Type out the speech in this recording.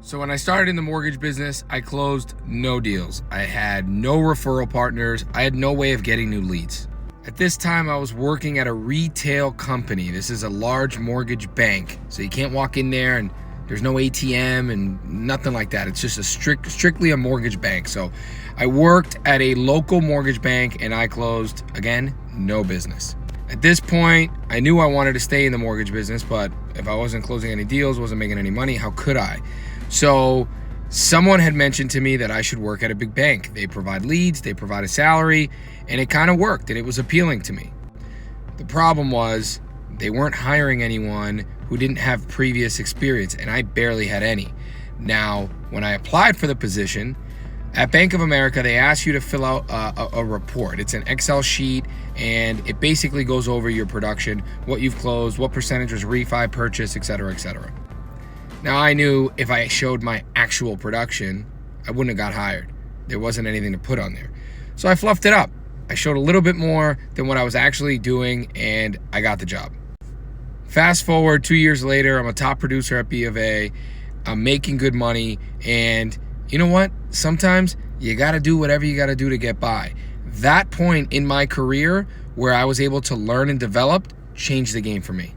So when I started in the mortgage business, I closed no deals. I had no referral partners. I had no way of getting new leads. At this time, I was working at a retail company. This is a large mortgage bank. So you can't walk in there and there's no ATM and nothing like that. It's just strictly a mortgage bank. So I worked at a local mortgage bank and I closed, again, no business. At this point, I knew I wanted to stay in the mortgage business, but if I wasn't closing any deals, wasn't making any money, how could I? So someone had mentioned to me that I should work at a big bank. They provide leads, they provide a salary, and it kind of worked and it was appealing to me. The problem was they weren't hiring anyone who didn't have previous experience, and I barely had any. Now, when I applied for the position, at Bank of America, they ask you to fill out a report. It's an Excel sheet, and it basically goes over your production, what you've closed, what percentage was refi, purchase, et cetera, et cetera. Now, I knew if I showed my actual production, I wouldn't have got hired. There wasn't anything to put on there. So I fluffed it up. I showed a little bit more than what I was actually doing, and I got the job. Fast forward 2 years later, I'm a top producer at B of A. I'm making good money, and you know what? Sometimes you got to do whatever you got to do to get by. That point in my career where I was able to learn and develop changed the game for me.